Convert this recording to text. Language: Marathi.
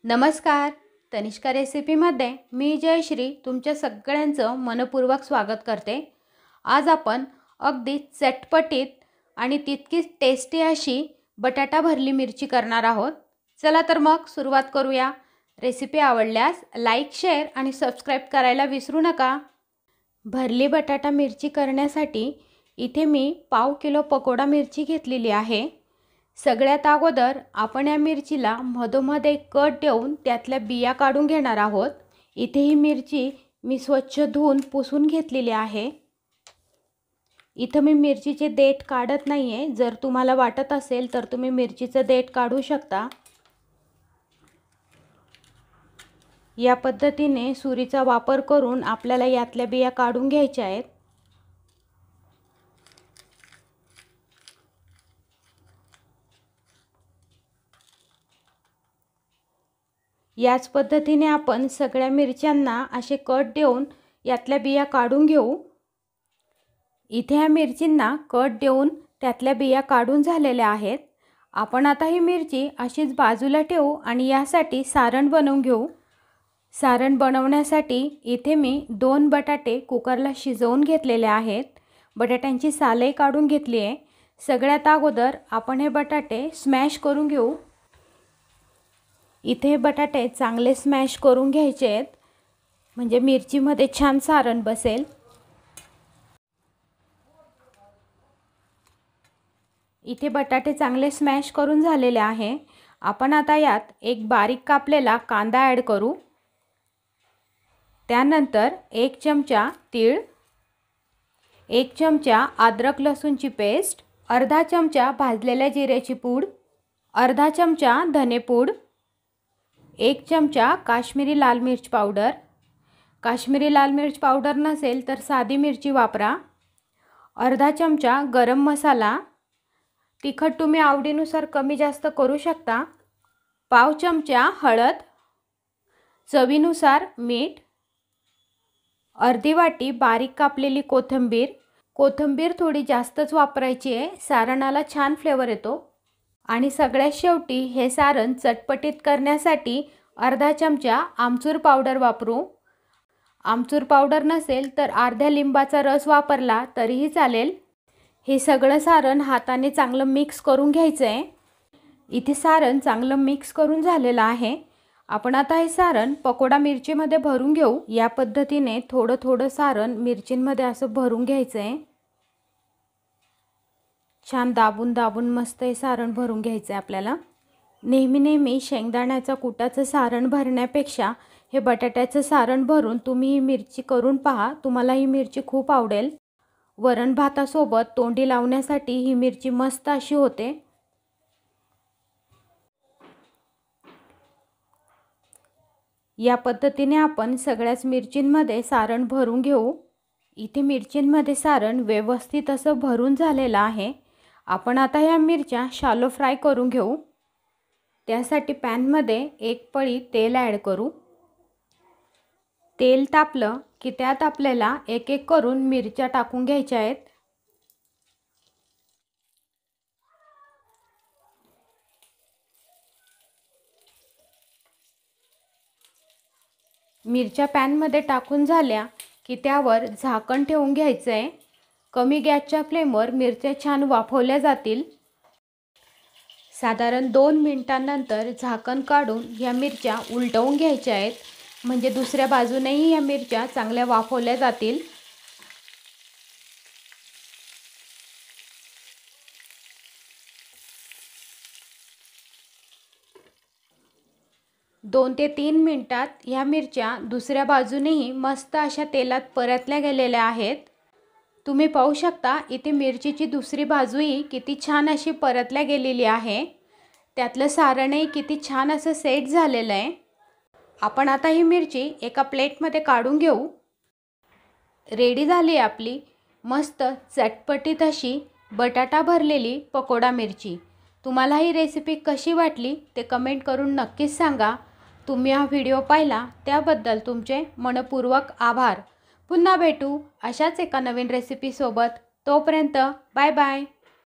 नमस्कार. तनिष्का रेसिपीमध्ये मी जयश्री तुमच्या सगळ्यांचं मनपूर्वक स्वागत करते. आज आपण अगदी चटपटीत आणि तितकीच टेस्टी अशी बटाटा भरली मिरची करणार आहोत. चला तर मग सुरुवात करूया. रेसिपी आवडल्यास लाईक, शेअर आणि सबस्क्राईब करायला विसरू नका. भरली बटाटा मिरची करण्यासाठी इथे मी पाव किलो पकोडा मिरची घेतलेली आहे. सगळ्यात अगोदर आपण या मिरचीला मधोमध एक कट देऊन त्यातल्या बिया काढून घेणार आहोत. इथे ही मिरची मी स्वच्छ धुवून पुसून घेतलेली आहे. इथं मी मिरचीचे देठ काढत नाही आहे. जर तुम्हाला वाटत असेल तर तुम्ही मिरचीचं देठ काढू शकता. या पद्धतीने सुरीचा वापर करून आपल्याला यातल्या बिया काढून घ्यायच्या आहेत. याच पद्धतीने आपण सगळ्या मिरच्यांना असे कट देऊन यातल्या बिया काढून घेऊ. इथे या मिरचींना कट देऊन त्यातल्या बिया काढून झालेल्या आहेत. आपण आता ही मिरची अशीच बाजूला ठेवू आणि यासाठी सारण बनवून घेऊ. सारण बनवण्यासाठी इथे मी 2 बटाटे कुकरला शिजवून घेतलेले आहेत. बटाट्यांची सालही काढून घेतली आहे. सगळ्यात अगोदर आपण हे बटाटे स्मॅश करून घेऊ. इथे बटाटे चांगले स्मॅश करून घ्यायचे आहेत, म्हणजे मिरचीमध्ये छान सारण बसेल. इथे बटाटे चांगले स्मॅश करून झालेले आहे. आपण आता यात एक बारीक कापलेला कांदा ॲड करू. त्यानंतर 1 चमचा तीळ, 1 चमचा अद्रक लसूणची पेस्ट, अर्धा चमचा भाजलेल्या जिऱ्याची पूड, अर्धा चमचा धनेपूड, 1 चमचा काश्मीरी लाल मिर्च पावडर. काश्मीरी लाल मिर्च पावडर नसेल तर साधी मिरची वापरा. अर्धा चमचा गरम मसाला. तिखट तुम्ही आवडीनुसार कमी जास्त करू शकता. पाव चमचा हळद, चवीनुसार मीठ, अर्धी वाटी बारीक कापलेली कोथिंबीर. कोथिंबीर थोडी जास्तच वापरायची आहे, सारणाला छान फ्लेवर येतो. आणि सगळ्यात शेवटी हे सारण चटपटीत करण्यासाठी अर्धा चमचा आमचूर पावडर वापरू. आमचूर पावडर नसेल तर अर्ध्या लिंबाचा रस वापरला तरीही चालेल. हे सगळं सारण हाताने चांगलं मिक्स करून घ्यायचं आहे. इथे सारण चांगलं मिक्स करून झालेलं आहे. आपण आता हे सारण पकोडा मिरचीमध्ये भरून घेऊ. या पद्धतीने थोडं थोडं सारण मिरचींमध्ये असं भरून घ्यायचं आहे. छान दाबून दाबून मस्त हे सारण भरून घ्यायचं आहे आपल्याला. नेहमी शेंगदाण्याचा कुटाचं सारण भरण्यापेक्षा हे बटाट्याचं सारण भरून तुम्ही ही मिरची करून पहा. तुम्हाला ही मिरची खूप आवडेल. वरण भातासोबत तोंडी लावण्यासाठी ही मिरची मस्त अशी होते. या पद्धतीने आपण सगळ्याच मिरचींमध्ये सारण भरून घेऊ. इथे मिरचींमध्ये सारण व्यवस्थित असं भरून झालेलं आहे. आपण आता या मिरच्या शालो फ्राय करून घेऊ. त्यासाठी पॅनमध्ये 1 पळी तेल ॲड करू. तेल तापलं की त्यात आपल्याला एक एक करून मिरच्या टाकून घ्यायच्या आहेत. मिरच्या पॅनमध्ये टाकून झाल्या की त्यावर झाकण ठेवून घ्यायचं आहे. कमी गॅसच्या फ्लेमवर मिरच्या छान वाफवल्या जातील. साधारण 2 मिनिटांनंतर झाकण काढून ह्या मिरच्या उलटवून घ्यायच्या आहेत, म्हणजे दुसऱ्या बाजूनेही ह्या मिरच्या चांगल्या वाफवल्या जातील. दोन ते 3 मिनिटात ह्या मिरच्या दुसऱ्या बाजूनेही मस्त अशा तेलात परतल्या गेलेल्या आहेत. तुम्ही पाहू शकता इथे मिरचीची दुसरी बाजूही किती छान अशी परतल्या गेलेली आहे. त्यातलं सारणही किती छान असं सेट झालेलं आहे. आपण आता ही मिरची एका प्लेटमध्ये काढून घेऊ. रेडी झाली आपली मस्त चटपटीत अशी बटाटा भरलेली पकोडा मिरची. तुम्हाला ही रेसिपी कशी वाटली ते कमेंट करून नक्कीच सांगा. तुम्ही हा व्हिडिओ पाहिला त्याबद्दल तुमचे मनपूर्वक आभार. पुन्हा भेटू अशाच एका नवीन रेसिपीसोबत. तोपर्यंत बाय बाय.